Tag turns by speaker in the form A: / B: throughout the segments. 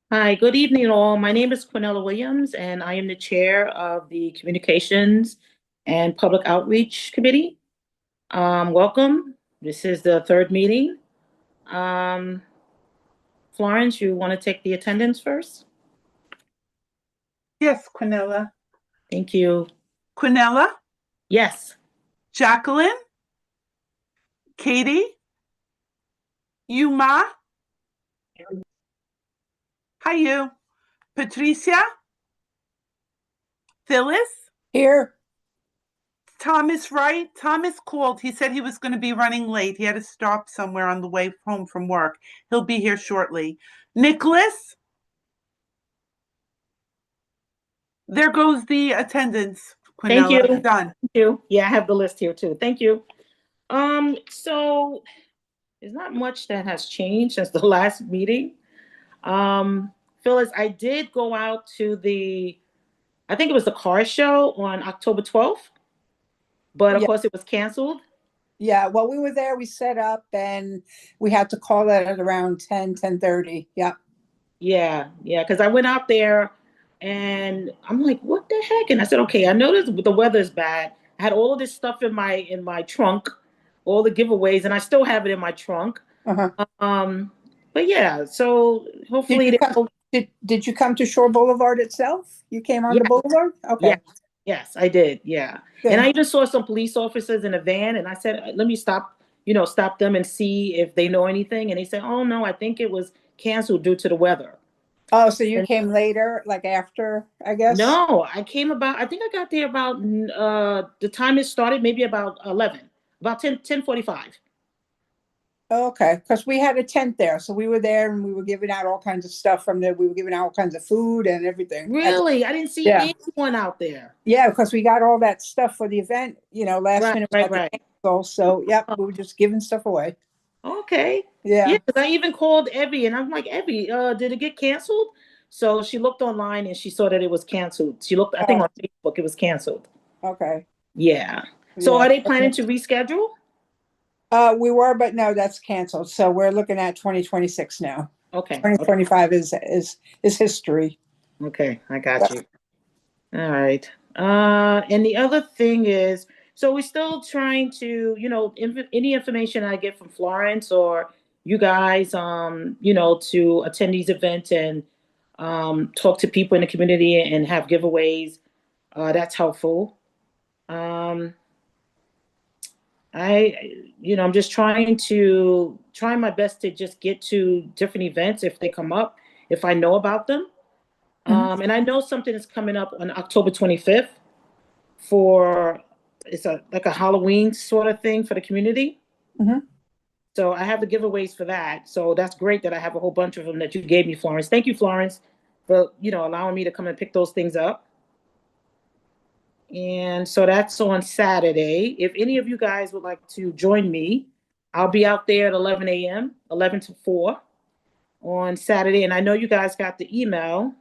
A: Hi, good evening, all. My name is Quinella Williams, and I am the chair of the Communications and Public Outreach Committee. Welcome. This is the third meeting. Um, Florence, you want to take the attendance first?
B: Yes, Quinella.
A: Thank you.
B: Quinella,
A: Yes.
B: Jacqueline, Katie, Yuma, hi you, Patricia, Phyllis,
C: Here.
B: Thomas Wright. Thomas called. He said he was going to be running late. He had to stop somewhere on the way home from work. He'll be here shortly. Nicholas, there goes the attendance,
A: Thank you.
B: Quinella. Done.
A: Thank you. Yeah, I have the list here too. Thank you. So there's not much that has changed since the last meeting. Phyllis, I did go out to I think it was the car show on October 12th, but of
C: Yeah.
A: course it was canceled.
C: Yeah, well, we were there, we set up, and we had to call it at around 10:30. Yeah.
A: Yeah, because I went out there and I'm like, what the heck? And I said, okay, I noticed the weather is bad. I had all of this stuff in my trunk, all the giveaways, and I still have it in my trunk.
C: Uh-huh.
A: But yeah, so
C: Did
A: hopefully
C: you come, did you come to Shore Boulevard itself? You came on the boulevard? Okay.
A: Yes, I did. Yeah.
C: Good.
A: And I even saw some police officers in a van and I said, let me stop them and see if they know anything. And they said, oh no, I think it was canceled due to the weather.
C: Oh, so you
A: And
C: came later, like after, I guess?
A: no, I think I got there about the time it started, maybe about 11, about 10:45.
C: Okay, because we had a tent there, so we were there and we were giving out all kinds of stuff from there. We were giving out all kinds of food and everything.
A: Really? I didn't see
C: Yeah.
A: anyone out there.
C: Yeah, because we got all that stuff for the event, last
A: Right,
C: minute.
A: right.
C: So, yep, we were just giving stuff away.
A: Okay.
C: Yeah.
A: Yeah, because I even called Evie and I'm like, Evie, did it get canceled? So she looked online and she saw that it was canceled. She looked, I think on Facebook, it was canceled.
C: Okay.
A: Yeah. So
C: Yeah.
A: are they planning to reschedule?
C: We were, but no, that's canceled. So we're looking at 2026 now.
A: Okay.
C: 2025 is history.
A: Okay, I got you. All right. And the other thing is, so we're still trying to, any information I get from Florence or you guys, to attend these events and talk to people in the community and have giveaways. That's helpful. Um, I'm just trying my best to just get to different events if they come up, if I know about them. And I know something is coming up on October 25th it's like a Halloween sort of thing for the community.
C: Mhm.
A: So I have the giveaways for that. So that's great that I have a whole bunch of them that you gave me, Florence. Thank you, Florence, for, allowing me to come and pick those things up. And so that's on Saturday. If any of you guys would like to join me, I'll be out there at 11 a.m., 11 to 4 on Saturday. And I know you guys got the email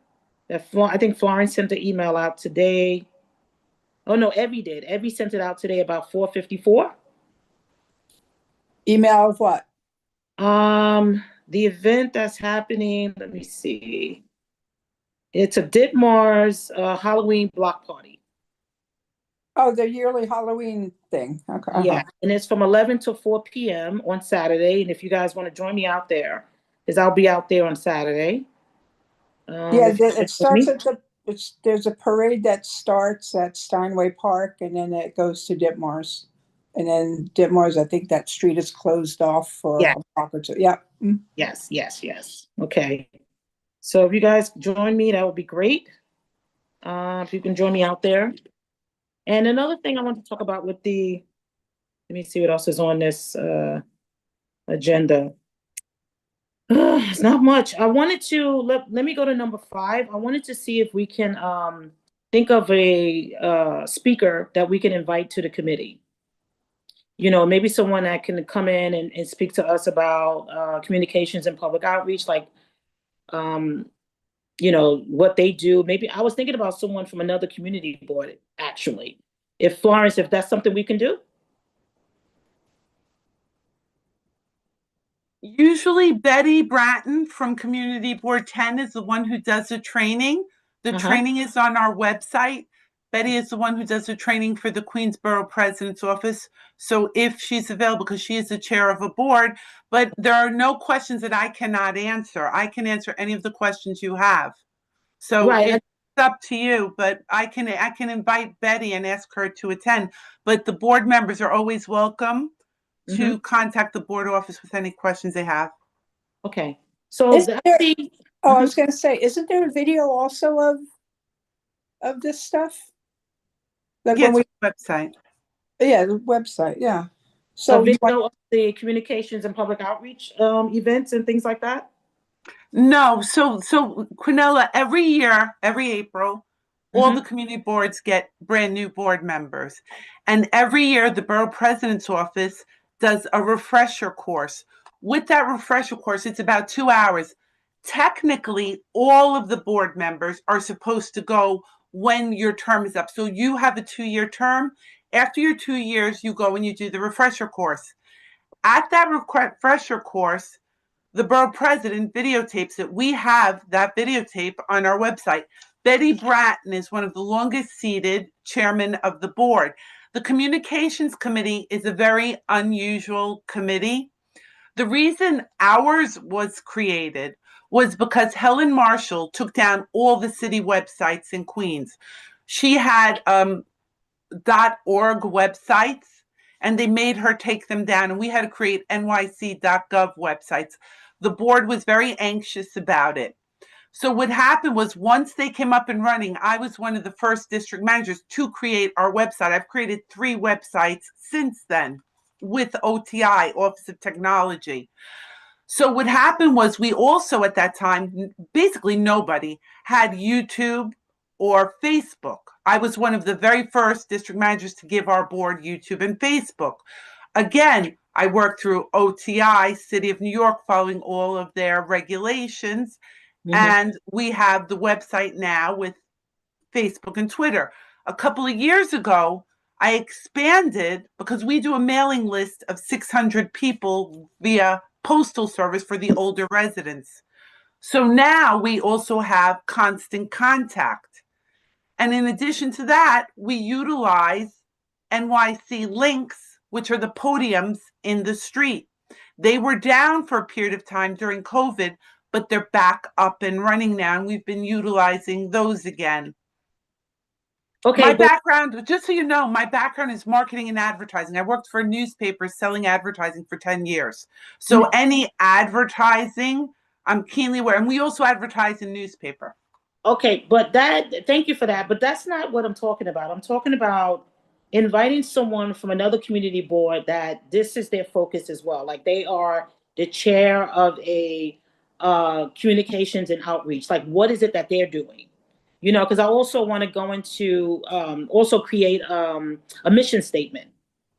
A: I think Florence sent the email out today. Oh no, Evie did. Evie sent it out today about 4:54.
C: Email of what?
A: The event that's happening, let me see. It's a Ditmar's Halloween block party.
C: Oh, the yearly Halloween thing. Okay.
A: Yeah, and it's from 11 to 4 p.m. on Saturday. And if you guys want to join me out there, because I'll be out there on Saturday.
C: Yeah, it starts at there's a parade that starts at Steinway Park and then it goes to Ditmars. And then Ditmars, I think that street is closed off for a block or two. Yeah. Mm.
A: Yes. Okay. So if you guys join me, that would be great. If you can join me out there. And another thing I want to talk about let me see what else is on this agenda. It's not much. I wanted to let me go to number 5. I wanted to see if we can think of a speaker that we can invite to the committee. Maybe someone that can come in and speak to us about communications and public outreach, like what they do. Maybe I was thinking about someone from another community board, actually. If that's something we can do.
B: Usually Betty Bratton from Community Board 10 is the one who does the training. The training is on our website. Betty is the one who does the training for the Queensborough President's Office. So if she's available, because she is the chair of a board, but there are no questions that I cannot answer. I can answer any of the questions you have. So
A: Right.
B: it's up to you, but I can invite Betty and ask her to attend. But the board members are always welcome to contact the board office with any questions they have.
A: Okay. So
C: Is there- I
A: Mhm.
C: was going to say, isn't there a video also of this stuff? Like
B: Yeah,
C: when
B: it's on the website.
C: the website, yeah.
A: a
C: So you
A: video of the communications and public outreach events and things like that?
B: No, so Quinella, every year, every April, all the community boards get brand new board members. And every year, the Borough President's Office does a refresher course. With that refresher course, it's about 2 hours. Technically, all of the board members are supposed to go when your term is up. So you have a 2-year term. After your 2 years, you go and you do the refresher course. At that refresher course, the borough president videotapes it. We have that videotape on our website. Betty Bratton is one of the longest seated chairmen of the board. The communications committee is a very unusual committee. The reason ours was created was because Helen Marshall took down all the city websites in Queens. She had .org websites, and they made her take them down, and we had to create nyc.gov websites. The board was very anxious about it. So what happened was, once they came up and running, I was one of the first district managers to create our website. I've created 3 websites since then with OTI, Office of Technology. So what happened was, we also at that time, basically nobody had YouTube or Facebook. I was one of the very first district managers to give our board YouTube and Facebook. Again, I worked through OTI, City of New York, following all of their regulations. And we have the website now with Facebook and Twitter. A couple of years ago, I expanded because we do a mailing list of 600 people via postal service for the older residents. So now we also have constant contact. And in addition to that, we utilize NYC links, which are the podiums in the street. They were down for a period of time during COVID, but they're back up and running now, and we've been utilizing those again.
A: Okay.
B: My background, just so you know, my background is marketing and advertising. I worked for a newspaper selling advertising for 10 years. So any advertising, I'm keenly aware. And we also advertise in newspaper.
A: Okay, but thank you for that. But that's not what I'm talking about. I'm talking about inviting someone from another community board that this is their focus as well. Like they are the chair of a communications and outreach. Like, what is it that they're doing? You know, because I also want to go into also create a mission statement.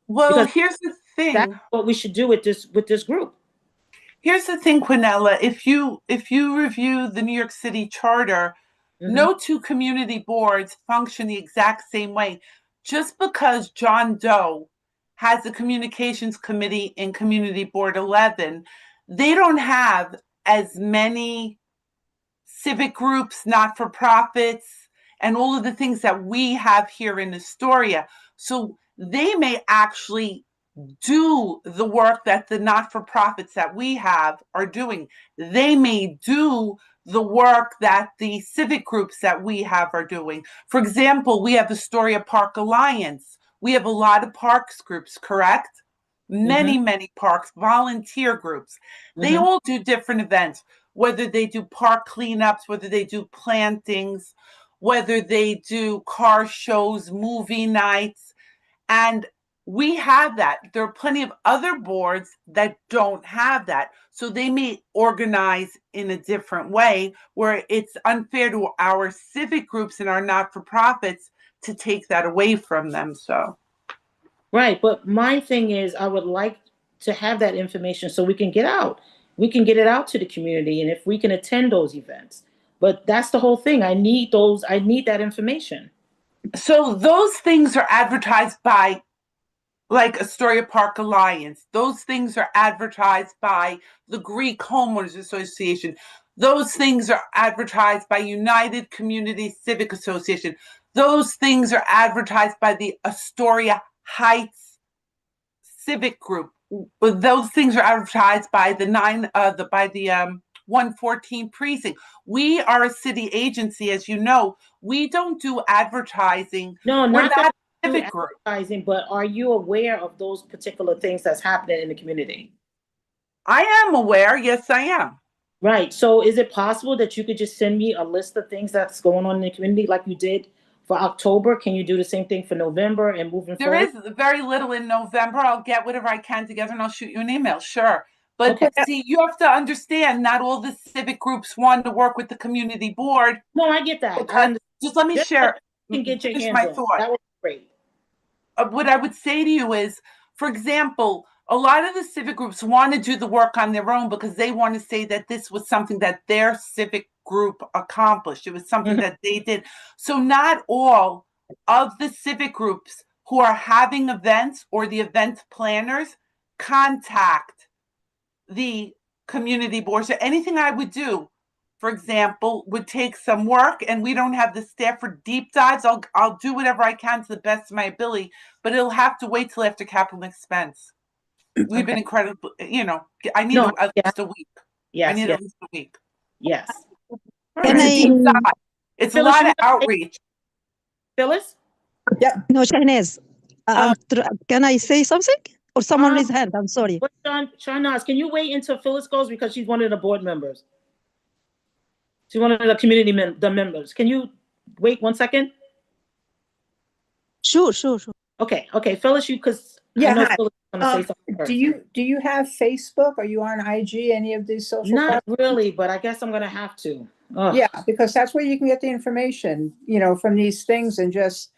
B: Well,
A: Because
B: here's the thing.
A: that's what we should do with this group.
B: Here's the thing, Quinella. If you review the New York City Charter, no 2 community boards function the exact same way. Just because John Doe has a communications committee in Community Board 11, they don't have as many civic groups, not-for-profits, and all of the things that we have here in Astoria. So they may actually do the work that the not-for-profits that we have are doing. They may do the work that the civic groups that we have are doing. For example, we have Astoria Park Alliance. We have a lot of parks groups, correct? Many parks, volunteer groups. They all do different events, whether they do park cleanups, whether they do plantings, whether they do car shows, movie nights. And we have that. There are plenty of other boards that don't have that. So they may organize in a different way where it's unfair to our civic groups and our not-for-profits to take that away from them. So.
A: Right. But my thing is, I would like to have that information so we can get out. We can get it out to the community, and if we can attend those events. But that's the whole thing. I need that information.
B: So those things are advertised by like Astoria Park Alliance. Those things are advertised by the Greek Homeowners Association. Those things are advertised by United Community Civic Association. Those things are advertised by the Astoria Heights Civic Group. Those things are advertised by the 114 precinct. We are a city agency, as you know. We don't do advertising.
A: No,
B: We're
A: not
B: not
A: that
B: a
A: you
B: civic group.
A: advertising, but are you aware of those particular things that's happening in the community?
B: I am aware. Yes, I am.
A: Right. So is it possible that you could just send me a list of things that's going on in the community like you did for October? Can you do the same thing for November and moving
B: There
A: forward?
B: is very little in November. I'll get whatever I can together and I'll shoot you an email. Sure. But
A: Okay.
B: see, you have to understand, not all the civic groups want to work with the community board.
A: No, I get that.
B: Because, just let me
A: Just
B: share,
A: you can get your
B: finish
A: hands
B: my
A: on.
B: thought.
A: That was great.
B: What I would say to you is, for example, a lot of the civic groups want to do the work on their own because they want to say that this was something that their civic group accomplished. It was something that they did. So not all of the civic groups who are having events or the event planners contact the community board. So anything I would do, for example, would take some work, and we don't have the staff for deep dives. I'll do whatever I can to the best of my ability, but it'll have to wait till after capital expense. We've been incredible, I need at least a week. I need at least a week.
A: Yes.
B: It's a deep dive. It's a lot of outreach.
A: Phyllis?
C: Yep.
D: No, Shahnaz, can I say something? Or someone raise hand? I'm sorry.
A: But Shahnaz, can you wait until Phyllis goes because she's one of the board members? She's one of the community members. Can you wait 1 second?
D: Sure.
A: Okay, Phyllis, because
C: Yeah,
A: I know
C: hi.
A: Phyllis is gonna say something first.
C: Do you have Facebook? Are you on IG, any of these social
A: Not
C: platforms?
A: really, but I guess I'm gonna have to.
C: Yeah, because that's where you can get the information, from these things and just,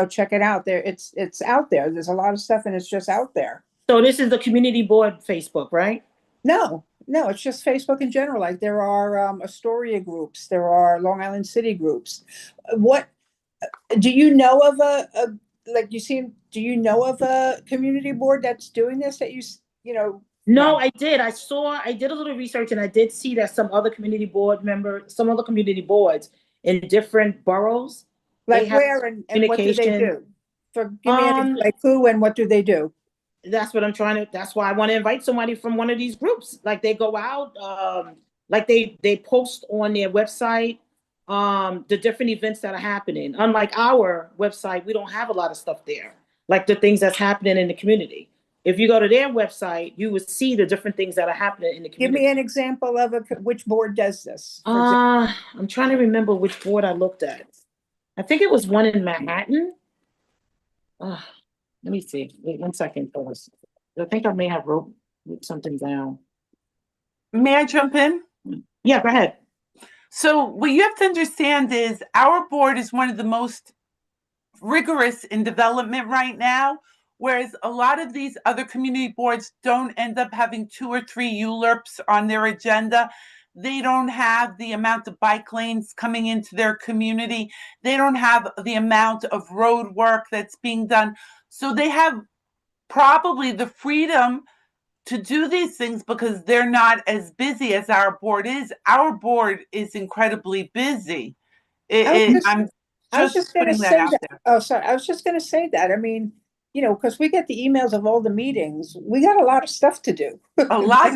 C: check it out there. It's out there. There's a lot of stuff and it's just out there.
A: So this is the community board Facebook, right?
C: No, it's just Facebook in general. Like there are Astoria groups, there are Long Island City groups. What do you know of do you know of a community board that's doing this that
A: No, I did. I did a little research and I did see that some other community boards in different boroughs.
C: Like where and what do they do? Give me like who and what do they do?
A: That's what that's why I want to invite somebody from one of these groups. Like they go out, like they post on their website, the different events that are happening. Unlike our website, we don't have a lot of stuff there, like the things that's happening in the community. If you go to their website, you would see the different things that are happening in the community.
C: Give me an example of which board does this.
A: I'm trying to remember which board I looked at. I think it was one in Manhattan. Let me see. Wait 1 second, Phyllis. I think I may have wrote something down.
B: May I jump in?
A: Yeah, go ahead.
B: So what you have to understand is our board is one of the most rigorous in development right now, whereas a lot of these other community boards don't end up having 2 or 3 ULURPs on their agenda. They don't have the amount of bike lanes coming into their community. They don't have the amount of road work that's being done. So they have probably the freedom to do these things because they're not as busy as our board is. Our board is incredibly busy. I'm just putting that out there.
C: Oh, sorry. I was just going to say that. I mean, because we get the emails of all the meetings. We got a lot of stuff to do.
B: A lot.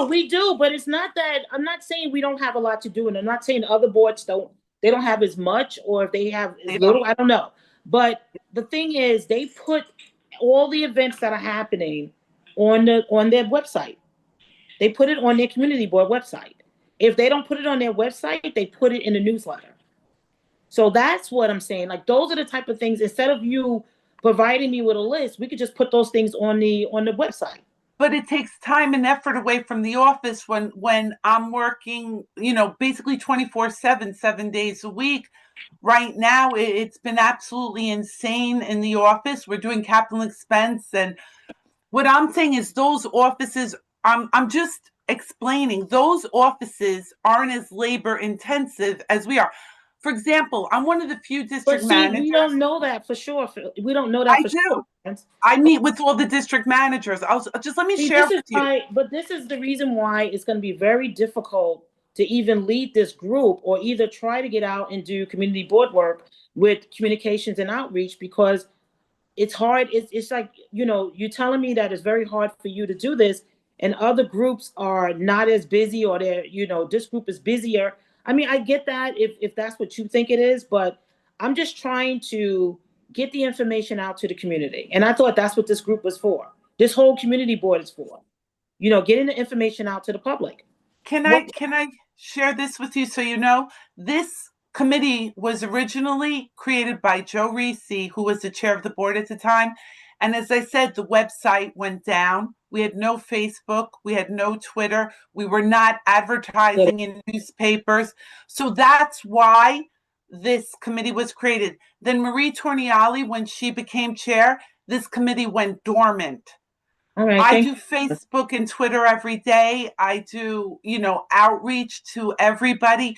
A: We do, but it's not that. I'm not saying we don't have a lot to do, and I'm not saying other boards don't have as much, or if they have as little. I don't know. But the thing is, they put all the events that are happening on their website. They put it on their community board website. If they don't put it on their website, they put it in a newsletter. So that's what I'm saying. Like those are the type of things. Instead of you providing me with a list, we could just put those things on the website.
B: But it takes time and effort away from the office when I'm working, basically 24/7, 7 days a week. Right now, it's been absolutely insane in the office. We're doing capital expense. And what I'm saying is those offices, I'm just explaining, those offices aren't as labor intensive as we are. For example, I'm one of the few
A: But
B: district
A: see,
B: managers.
A: we don't know that for sure. We don't know that
B: I
A: for
B: do.
A: sure.
B: I meet with all the district managers. Just let me
A: See,
B: share
A: this is
B: with you.
A: why, but this is the reason why it's going to be very difficult to even lead this group or either try to get out and do community board work with communications and outreach, because it's hard. It's like, you're telling me that it's very hard for you to do this, and other groups are not as busy, or they're, this group is busier. I mean, I get that if that's what you think it is, but I'm just trying to get the information out to the community. And I thought that's what this group was for. This whole community board is for, getting the information out to the public.
B: Can
A: What-
B: I share this with you so you know? This committee was originally created by Joe Reese, who was the chair of the board at the time. And as I said, the website went down. We had no Facebook. We had no Twitter. We were not advertising in newspapers. So that's why this committee was created. Then Marie Torniali, when she became chair, this committee went dormant.
A: All right,
B: I do Facebook and Twitter every day. I do, outreach to everybody.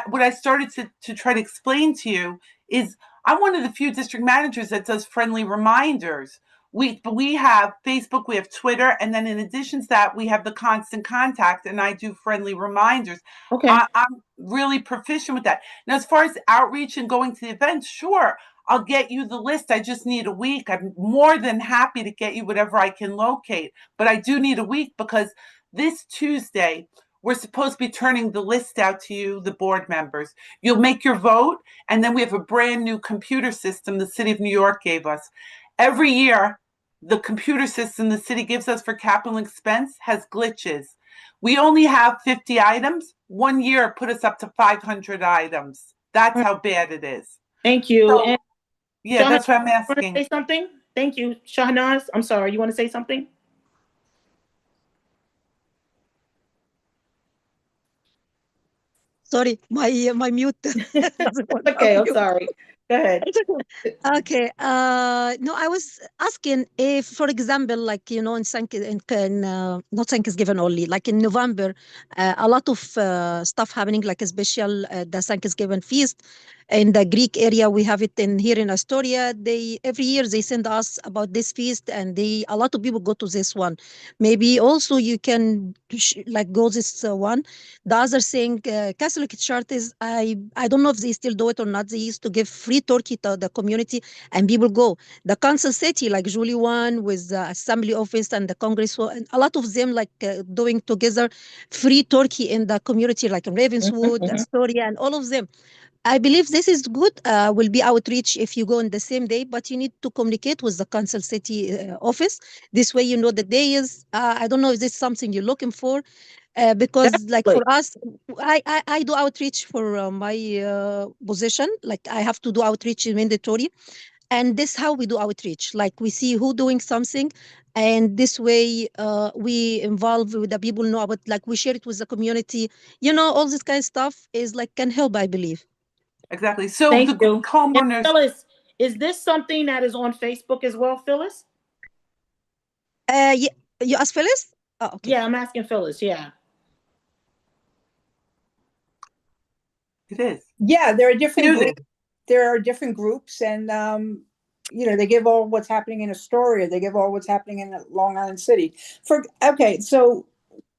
B: What I started to try to explain to you is I'm one of the few district managers that does friendly reminders. We have Facebook, we have Twitter, and then in addition to that, we have the constant contact, and I do friendly reminders.
A: Okay.
B: I'm really proficient with that. Now, as far as outreach and going to the events, sure, I'll get you the list. I just need a week. I'm more than happy to get you whatever I can locate, but I do need a week because this Tuesday, we're supposed to be turning the list out to you, the board members. You'll make your vote, and then we have a brand new computer system the city of New York gave us. Every year, the computer system the city gives us for capital expense has glitches. We only have 50 items. 1 year put us up to 500 items. That's how bad it is.
A: Thank you.
B: So,
A: And
B: yeah, that's what I'm
A: you want to
B: asking.
A: say something? Thank you. Shahnaz, I'm sorry. You want to say something?
D: Sorry, my mute. doesn't work.
A: Okay, I'm
D: Mute.
A: sorry. Go ahead.
D: It's okay. Okay. No, I was asking if, for example, like, in not Thanksgiving only, like in November, a lot of stuff happening, like a special the Thanksgiving feast in the Greek area. We have it in here in Astoria. They every year they send us about this feast, and a lot of people go to this one. Maybe also you can like go this one. The other thing, Catholic Church is, I don't know if they still do it or not. They used to give free turkey to the community, and people go. The council city, like Julie one with the assembly office and the Congress, and a lot of them like doing together free turkey in the community, like in Ravenswood, Astoria, and all of them. I believe this is good. Will be outreach if you go on the same day, but you need to communicate with the council city office. This way, you know the day is. I don't know if this is something you're looking for, because like for us, I do outreach for my position. Like I have to do outreach mandatory, and this how we do outreach. Like we see who doing something, and this way we involve with the people know about. Like we share it with the community. All this kind of stuff is like can help. I believe.
B: Exactly. So
A: Thank
B: the
A: you.
B: homeowners.
A: Phyllis, is this something that is on Facebook as well, Phyllis?
D: Yeah, you ask Phyllis? Oh, okay.
A: Yeah, I'm asking Phyllis. Yeah.
B: It is.
C: Yeah, there are different
B: Music.
C: groups. There are different groups, and they give all what's happening in Astoria. They give all what's happening in Long Island City. Okay, so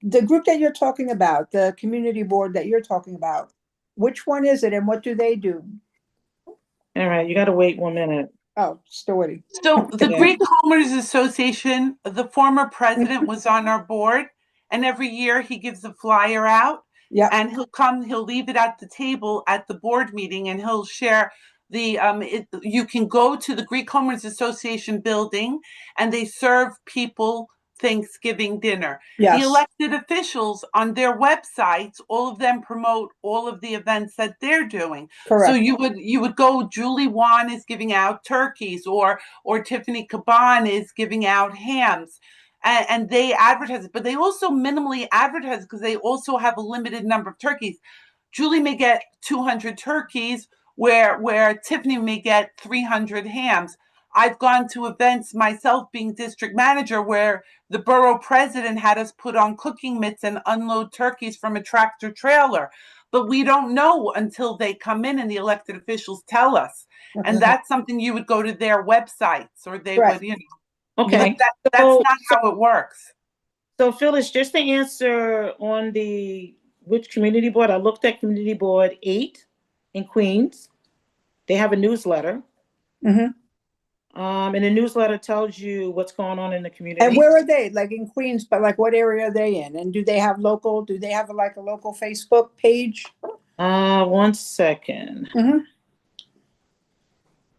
C: the group that you're talking about, the community board that you're talking about, which one is it, and what do they do?
A: All right, you got to wait 1 minute.
C: Oh, still waiting.
B: So the
A: Yeah.
B: Greek Homeowners Association, the former president was on our board, and every year he gives a flyer out.
C: Yeah.
B: And he'll leave it at the table at the board meeting, and he'll share you can go to the Greek Homeowners Association building, and they serve people Thanksgiving dinner.
C: Yes.
B: The elected officials on their websites, all of them promote all of the events that they're doing.
C: Correct.
B: So you would go, Julie Wan is giving out turkeys, or Tiffany Caban is giving out hams. And they advertise it, but they also minimally advertise because they also have a limited number of turkeys. Julie may get 200 turkeys, where Tiffany may get 300 hams. I've gone to events myself, being district manager, where the borough president had us put on cooking mitts and unload turkeys from a tractor trailer. but we don't know until they come in and the elected officials tell us. And that's something you would go to their websites, or they
C: Right.
B: would, you know.
A: Okay.
B: But that's not how it works.
A: So Phyllis, just to answer on which community board, I looked at community board 8 in Queens. They have a newsletter.
C: Mhm.
A: And the newsletter tells you what's going on in the community.
C: And where are they? Like in Queens, but like what area are they in? And do they have like a local Facebook page?
A: 1 second.
C: Mhm.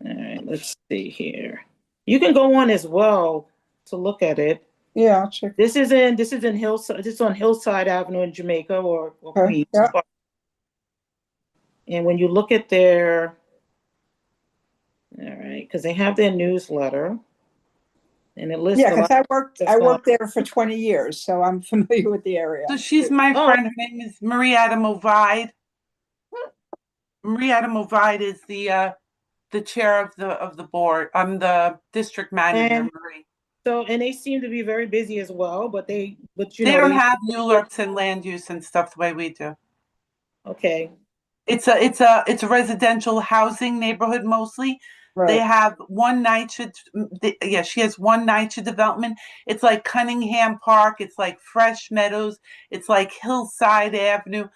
A: All right, let's see here. You can go on as well to look at it.
C: Yeah, I'll check.
A: This is in Hillside. This is on Hillside Avenue in Jamaica or Queens.
C: Yeah.
A: And when you look at their, all right, because they have their newsletter, and it lists.
C: Yeah, because I worked
A: going-
C: there for 20 years, so I'm familiar with the area.
B: So she's my friend. Her name is Marie Adam Ovide. Marie Adam Ovide is the chair of the board. I'm the district manager, Marie.
A: So, and they seem to be very busy as well, but you know,
B: they don't have ULURPs and land use and stuff the way we do.
A: Okay.
B: It's a residential housing neighborhood mostly.
C: Right.
B: They have one NYCHA, she has one NYCHA development. It's like Cunningham Park. It's like Fresh Meadows. It's like Hillside Avenue.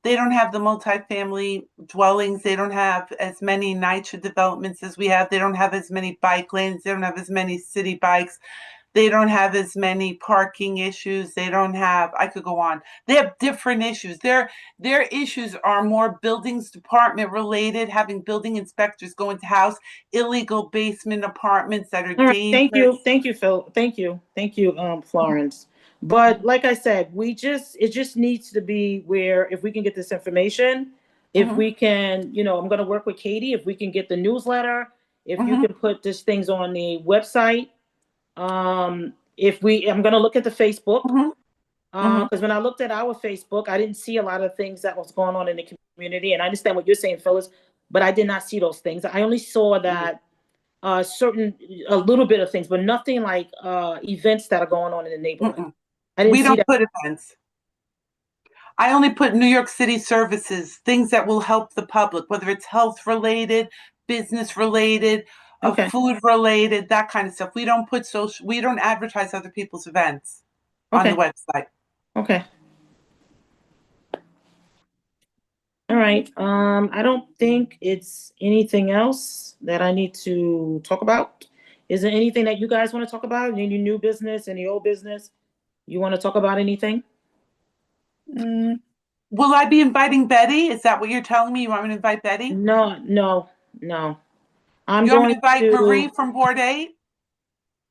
B: They don't have the multifamily dwellings. They don't have as many NYCHA developments as we have. They don't have as many bike lanes. They don't have as many city bikes. They don't have as many parking issues. They don't have, I could go on. They have different issues. Their issues are more buildings department related, having building inspectors go into house, illegal basement apartments that are dangerous.
A: Thank you, Phil. Thank you, Florence. But like I said, it just needs to be where if we can get this information, if we can, you know, I'm going to work with Katie, if we can get the newsletter, if you can put these things on the website. I'm going to look at the Facebook, because when I looked at our Facebook, I didn't see a lot of things that was going on in the community. And I understand what you're saying, Phyllis, but I did not see those things. I only saw that a little bit of things, but nothing like events that are going on in the neighborhood.
B: We don't put events. I only put New York City services, things that will help the public, whether it's health related, business related, food related, that kind of stuff. We don't put we don't advertise other people's events on the website.
A: Okay. All right. I don't think it's anything else that I need to talk about. Is there anything that you guys want to talk about? Any new business, any old business? You want to talk about anything?
B: Will I be inviting Betty? Is that what you're telling me? You want me to invite Betty?
A: No.
B: You want me to invite Marie from Board 8?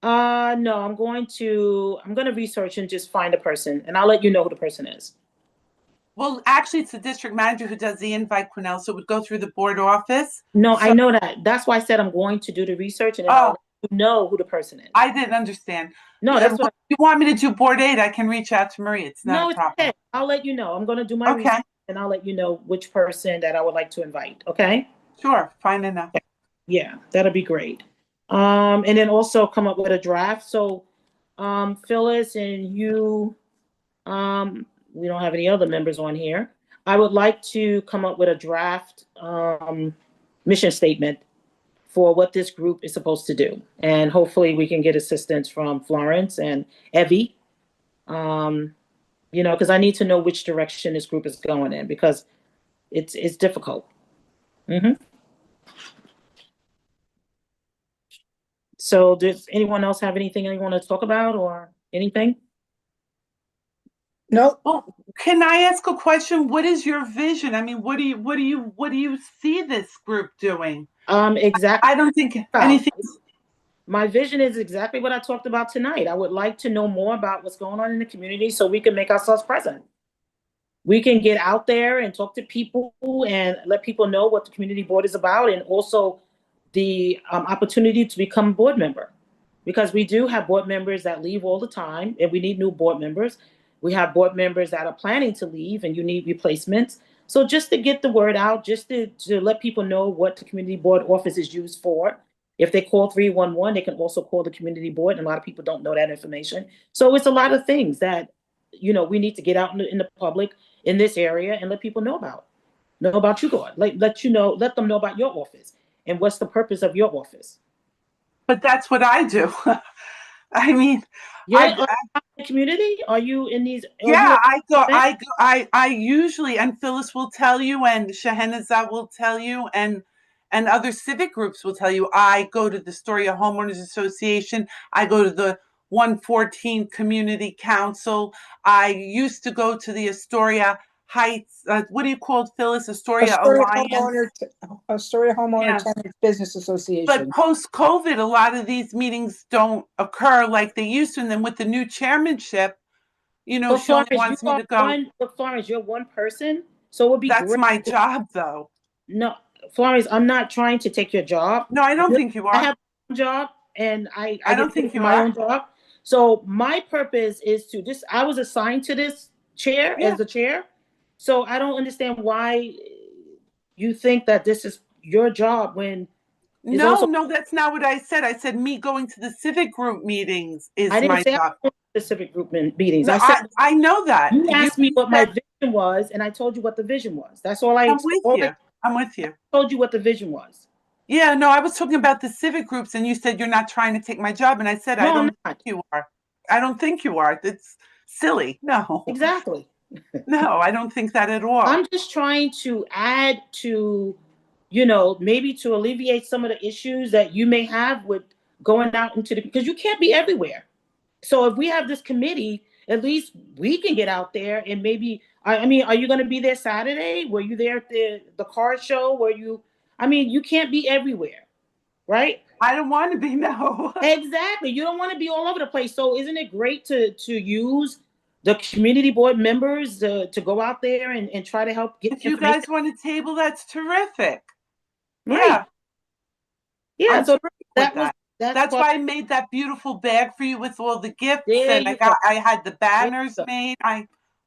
A: No, I'm going to research and just find a person, and I'll let you know who the person is.
B: Well, actually, it's the district manager who does the invite, Quinnell, so it would go through the board office.
A: No, I know that. That's why I said I'm going to do the research, and then I'll let you know who the person is.
B: I didn't understand.
A: No, that's what.
B: If you want me to do Board 8, I can reach out to Marie. It's not a problem.
A: Okay. I'll let you know. I'm going to do my research, and I'll let you know which person that I would like to invite. Okay?
B: Sure. Fine enough.
A: Okay. Yeah, that'll be great. And then also come up with a draft. So, Phyllis and you, we don't have any other members on here. I would like to come up with a draft mission statement for what this group is supposed to do. And hopefully we can get assistance from Florence and Evie, you know, because I need to know which direction this group is going in, because it's difficult. So does anyone else have anything they want to talk about or anything?
C: No.
B: Well, can I ask a question? What is your vision? I mean, what do you see this group doing?
A: Exactly.
B: I don't think anything.
A: My vision is exactly what I talked about tonight. I would like to know more about what's going on in the community so we can make ourselves present. We can get out there and talk to people and let people know what the community board is about, and also the opportunity to become a board member, because we do have board members that leave all the time and we need new board members. We have board members that are planning to leave and you need replacements. So just to get the word out, just to let people know what the community board office is used for. If they call 311, they can also call the community board, and a lot of people don't know that information. So it's a lot of things that, you know, we need to get out in the public in this area and let people know about. know about you board, like let them know about your office and what's the purpose of your office.
B: But that's what I do. I mean,
A: You're in the community? Are you in these?
B: yeah, I usually, and Phyllis will tell you, and Shahenazad will tell you, and other civic groups will tell you, I go to the Astoria Homeowners Association. I go to the 114 Community Council. I used to go to the Astoria Heights, what do you call it, Phyllis? Astoria Alliance.
C: Astoria Homeowner Tenants Business Association.
B: But post-COVID, a lot of these meetings don't occur like they used to. And then with the new chairmanship, she only wants me to go.
A: But Florence, you're one person, so it would be
B: That's
A: great.
B: my job, though.
A: No, Florence, I'm not trying to take your job.
B: No, I don't think you are.
A: I have a job, and I
B: don't think you
A: my
B: are.
A: own job. So my purpose is to just. I was assigned to this chair as the chair, so I don't understand why you think that this is your job when.
B: No, that's not what I said. I said me going to the civic group meetings is my job. I didn't say
A: the civic group meetings.
B: No, I know that.
A: You asked me what my vision was, and I told you what the vision was. That's all
B: I'm with you.
A: I told you what the vision was.
B: Yeah, no, I was talking about the civic groups, and you said you're not trying to take my job, and I said I don't think you are. I don't think you are. It's silly. No.
A: Exactly.
B: No, I don't think that at all.
A: I'm just trying to add to, maybe to alleviate some of the issues that you may have with going out into because you can't be everywhere. So if we have this committee, at least we can get out there and maybe, I mean, are you going to be there Saturday? Were you there at the car show? You can't be everywhere, right?
B: I don't want to be, no.
A: Exactly. You don't want to be all over the place. So isn't it great to use the community board members to go out there and try to help get
B: if you guys want to table, that's terrific.
A: Right. Yeah. So
B: that's why I made that beautiful bag for you with all the gifts, and I had the banners made.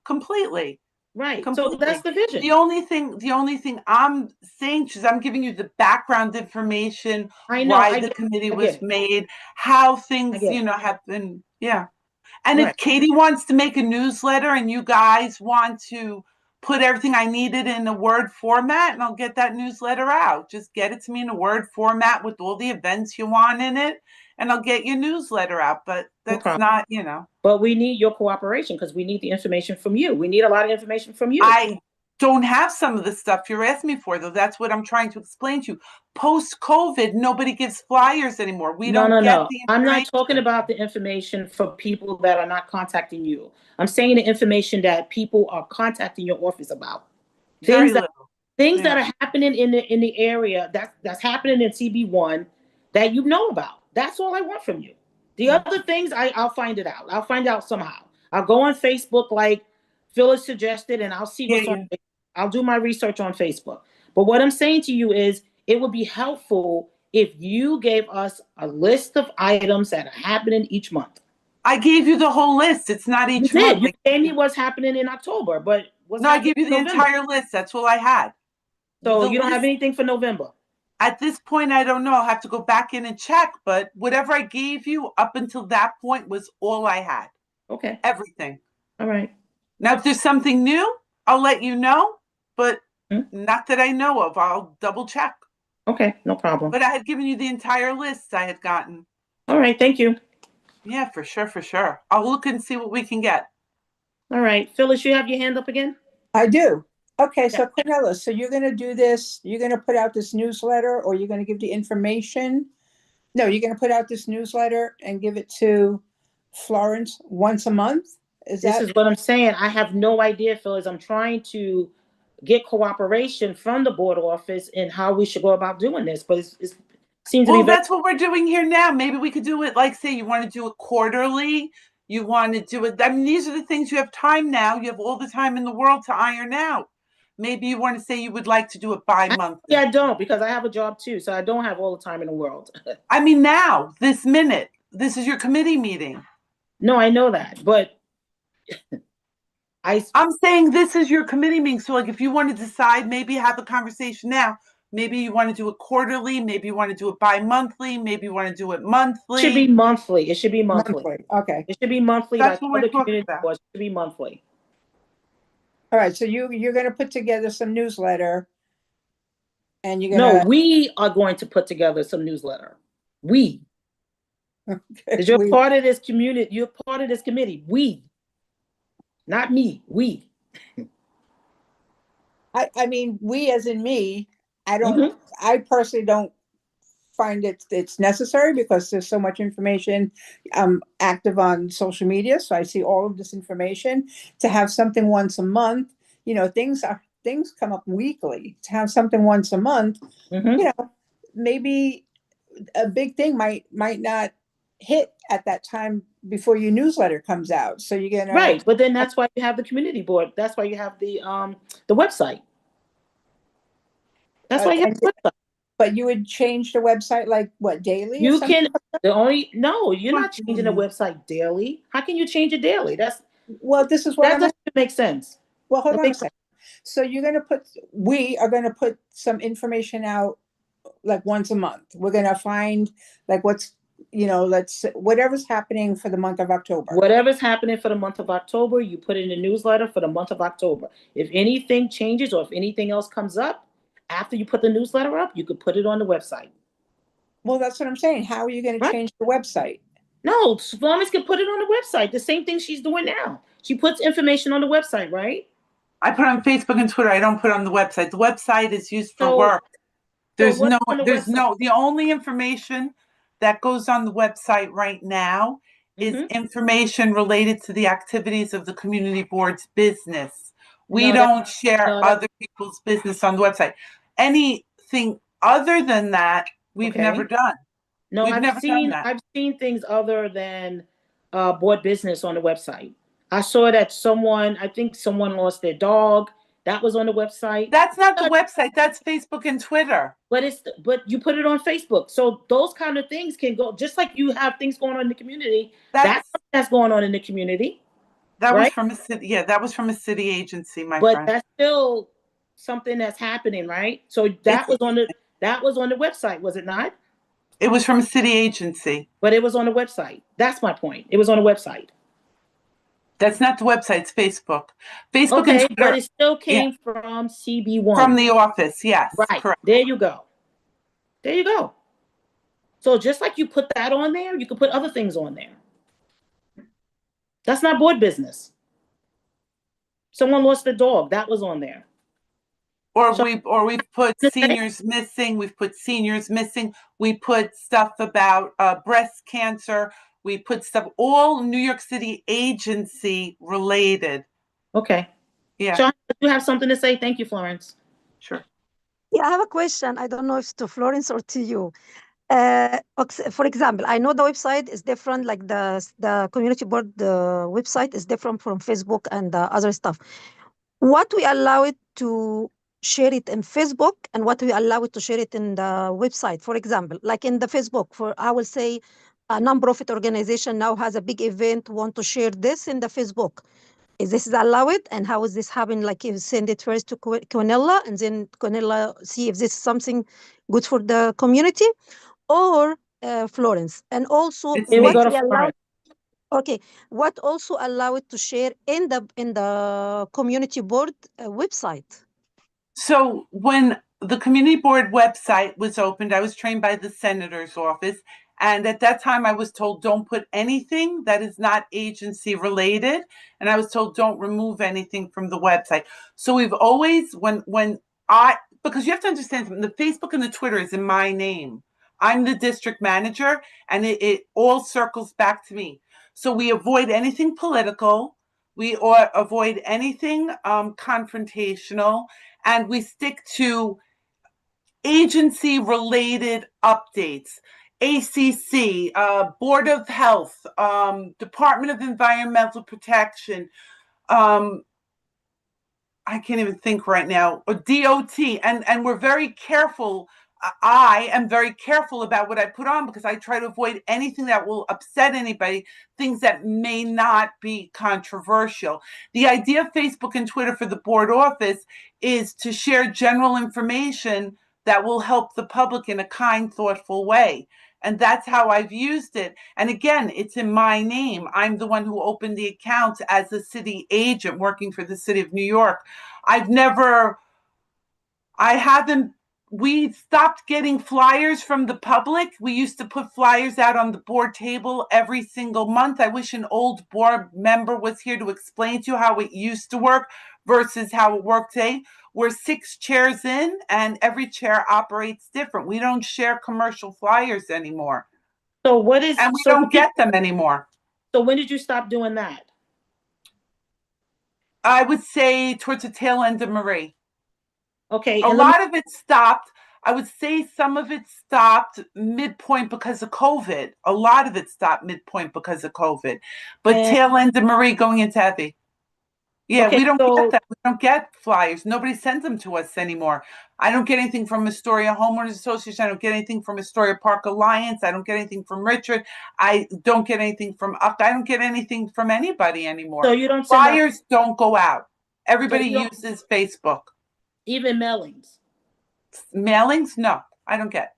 B: Completely.
A: Right.
B: Completely.
A: So that's the vision.
B: The only thing I'm saying is I'm giving you the background information, why the committee was made, how things, have been, And if Katie wants to make a newsletter and you guys want to put everything I needed in a Word format, and I'll get that newsletter out. Just get it to me in a Word format with all the events you want in it, and I'll get your newsletter out. But that's not,
A: But we need your cooperation because we need the information from you. We need a lot of information from you.
B: I don't have some of the stuff you're asking me for, though. That's what I'm trying to explain to you. Post-COVID, nobody gives flyers anymore. We don't get the information.
A: I'm not talking about the information for people that are not contacting you. I'm saying the information that people are contacting your office about. Things that are happening in the area that's happening in CB1 that you know about. That's all I want from you. The other things, I'll find it out. I'll find out somehow. I'll go on Facebook like Phyllis suggested, and I'll see what's on Facebook. I'll do my research on Facebook. But what I'm saying to you is it would be helpful if you gave us a list of items that are happening each month.
B: I gave you the whole list. It's not each month.
A: You gave me what's happening in October, but
B: I gave you the entire list. That's all I had.
A: So you don't have anything for November?
B: At this point, I don't know. I'll have to go back in and check. But whatever I gave you up until that point was all I had.
A: Okay.
B: Everything.
A: All right.
B: Now, if there's something new, I'll let you know. But not that I know of. I'll double check.
A: Okay, no problem.
B: But I had given you the entire list I had gotten.
A: All right, thank you.
B: Yeah, for sure. I'll look and see what we can get.
A: All right. Phyllis, you have your hand up again?
C: I do. Okay, so Cornelia, so you're going to do this, you're going to put out this newsletter, or you're going to give the information? No, you're going to put out this newsletter and give it to Florence once a month?
A: This is what I'm saying. I have no idea, Phyllis. I'm trying to get cooperation from the board office in how we should go about doing this, but it seems to be
B: that's what we're doing here now. Maybe we could do it, like, say you want to do it quarterly, you want to do it, I mean, these are the things you have time now, you have all the time in the world to iron out. Maybe you want to say you would like to do it bi-monthly.
A: Yeah, I don't, because I have a job too, so I don't have all the time in the world.
B: I mean, now, this minute, this is your committee meeting.
A: No, I know that, but
B: I'm saying this is your committee meeting. So like if you want to decide, maybe have a conversation now. Maybe you want to do it quarterly. Maybe you want to do it bi-monthly. Maybe you want to do it monthly.
A: It should be monthly. It should be monthly.
C: Okay.
A: It should be monthly.
B: That's
A: like
B: what
A: other
B: we're talking
A: community
B: about.
A: boards. It should be monthly.
C: All right, so you're gonna put together some newsletter and you're
A: No,
C: gonna,
A: we are going to put together some newsletter. We, because you're
C: we,
A: part of this community, you're part of this committee. We, not me, we.
C: I mean, we as in me,
A: Mhm.
C: I personally don't find it's necessary because there's so much information. I'm active on social media, so I see all of this information. To have something once a month, things come up weekly. To have something once a month,
A: Mhm.
C: you know, maybe a big thing might not hit at that time before your newsletter comes out. So you're gonna,
A: Right, but then that's why you have the community board. That's why you have the website. That's why you have
C: and
A: the website.
C: but you would change the website like what, daily or
A: You
C: something?
A: can no, you're not changing the website daily. How can you change it daily?
C: Well, this is what
A: That
C: I'm.
A: doesn't make sense.
C: Well, hold
A: That
C: on a
A: makes
C: second. So we are gonna put some information out like once a month. We're gonna find like whatever's happening for the month of October.
A: whatever's happening for the month of October, you put in the newsletter for the month of October. If anything changes or if anything else comes up after you put the newsletter up, you could put it on the website.
C: Well, that's what I'm saying. How are you gonna
A: Right?
C: change the website?
A: No, Florence can put it on the website. The same thing she's doing now. She puts information on the website, right?
B: I put on Facebook and Twitter. I don't put on the website. The website is used for
A: So,
B: work. There's
A: what's
B: no,
A: on the website?
B: the only information that goes on the website right now is
A: Mm-hmm.
B: information related to the activities of the community board's business. We
A: No, that
B: don't share
A: no, that
B: other people's business on the website. Anything other than that, we've never
A: okay.
B: done.
A: No,
B: We've never done that.
A: I've seen things other than board business on the website. I saw that I think someone lost their dog. That was on the website.
B: That's not the website. That's Facebook and Twitter.
A: But you put it on Facebook. So those kind of things can go just like you have things going on in the community.
B: That's
A: That's going on in the community,
B: that was
A: right?
B: from a city. Yeah, that was from a city agency, my
A: But
B: friend.
A: that's still something that's happening, right? So
B: It's
A: that was on the website, was it not?
B: it was from a city agency.
A: But it was on the website. That's my point. It was on the website.
B: That's not the website. It's Facebook. Facebook and
A: Okay, but
B: Twitter.
A: it still
B: Yeah,
A: came from
B: from
A: CB1.
B: the office. Yes,
A: Right.
B: correct.
A: There you go. There you go. So just like you put that on there, you could put other things on there. That's not board business. Someone lost a dog. That was on there. So
B: We've put seniors missing. We've put seniors missing. We put stuff about breast cancer. We put stuff all New York City agency related.
A: okay.
B: Yeah,
A: Sean, you have something to say? Thank you, Florence.
B: sure.
D: Yeah, I have a question. I don't know if it's to Florence or to you. For example, I know the website is different, like the community board website is different from Facebook and other stuff. What we allow it to share it in Facebook and what we allow it to share it in the website. For example, like in the Facebook, for I will say a non-profit organization now has a big event, want to share this in the Facebook. Is this allowed? And how is this happen? Like you send it first to Quinella and then Quinella see if this is something good for the community or Florence. And also
B: It's
A: It would
D: what
A: go
B: me.
A: to
D: we allow.
A: Florence.
D: Okay, what also allow it to share in the community board website?
B: So when the community board website was opened, I was trained by the senator's office. And at that time, I was told, don't put anything that is not agency related. And I was told, don't remove anything from the website. So we've always, because you have to understand, the Facebook and the Twitter is in my name. I'm the district manager, and it all circles back to me. So we avoid anything political. We avoid anything confrontational, and we stick to agency related updates. ACC, Board of Health, Department of Environmental Protection, um, I can't even think right now, or DOT, and we're very careful. I am very careful about what I put on because I try to avoid anything that will upset anybody, things that may not be controversial. The idea of Facebook and Twitter for the board office is to share general information that will help the public in a kind, thoughtful way. And that's how I've used it. And again, it's in my name. I'm the one who opened the account as a city agent working for the city of New York. We stopped getting flyers from the public. We used to put flyers out on the board table every single month. I wish an old board member was here to explain to you how it used to work versus how it works today. We're 6 chairs in and every chair operates different. We don't share commercial flyers anymore.
A: So
B: we don't get them anymore.
A: So when did you stop doing that?
B: I would say towards the tail end of Marie.
A: Okay.
B: A lot of it stopped. I would say some of it stopped midpoint because of COVID. A lot of it stopped midpoint because of COVID. But tail end of Marie going into heavy. Yeah, we don't get that. We don't get flyers. Nobody sends them to us anymore. I don't get anything from Astoria Homeowners Association. I don't get anything from Astoria Park Alliance. I don't get anything from Richard. I don't get anything from I don't get anything from anybody anymore.
A: So you don't
B: flyers don't go out. Everybody uses Facebook.
A: Even mailings?
B: Mailings? No, I don't get.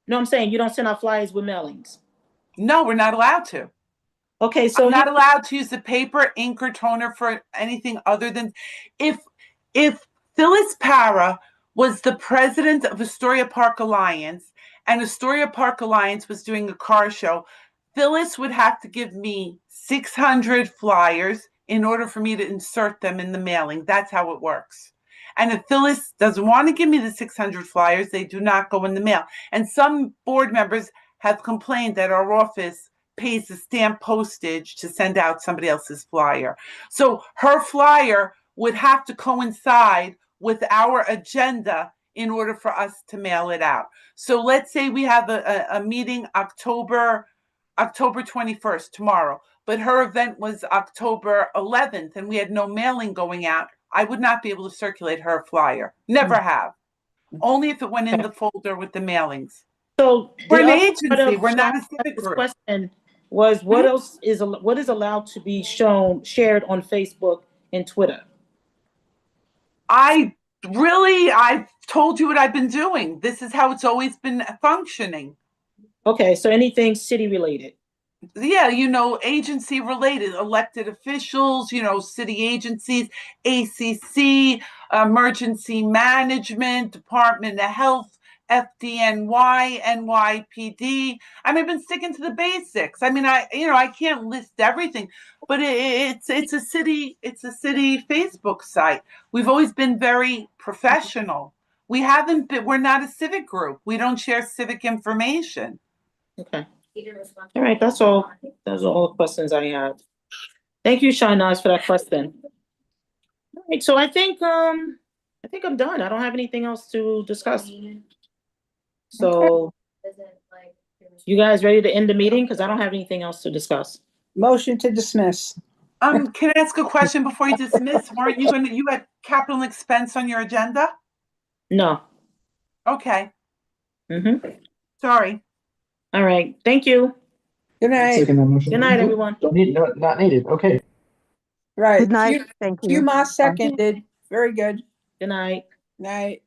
A: No, I'm saying you don't send out flyers with mailings.
B: No, we're not allowed to.
A: Okay, so
B: I'm not allowed to use the paper, ink, or toner for anything other than if Phyllis Para was the president of Astoria Park Alliance and Astoria Park Alliance was doing a car show, Phyllis would have to give me 600 flyers in order for me to insert them in the mailing. That's how it works. And if Phyllis doesn't want to give me the 600 flyers, they do not go in the mail. And some board members have complained that our office pays the stamp postage to send out somebody else's flyer. So her flyer would have to coincide with our agenda in order for us to mail it out. So let's say we have a meeting October 21st, tomorrow, but her event was October 11th and we had no mailing going out. I would not be able to circulate her flyer. Never have. Only if it went in the folder with the mailings.
A: So
B: we're an agency. We're not a civic group.
A: Question was what else is allowed to be shared on Facebook and Twitter?
B: I've told you what I've been doing. This is how it's always been functioning.
A: Okay, so anything city related?
B: Yeah, agency related, elected officials, city agencies, ACC, emergency management, Department of Health, FDNY, NYPD. I've been sticking to the basics. I can't list everything, but it's a city Facebook site. We've always been very professional. We're not a civic group. We don't share civic information.
A: Okay. All right, that's all. Those are all the questions I have. Thank you, Shahnaz, for that question. All right, so I think I'm done. I don't have anything else to discuss. So, you guys ready to end the meeting? Because I don't have anything else to discuss.
C: Motion to dismiss.
B: Can I ask a question before you dismiss? Weren't you had capital expense on your agenda?
A: No.
B: Okay.
A: Sorry. All right. Thank you.
C: Good night.
A: Good night, everyone.
E: Not needed. Okay.
C: Right.
D: Good night. Thank you.
C: Yuma seconded. Very good.
A: Good night.
C: Night.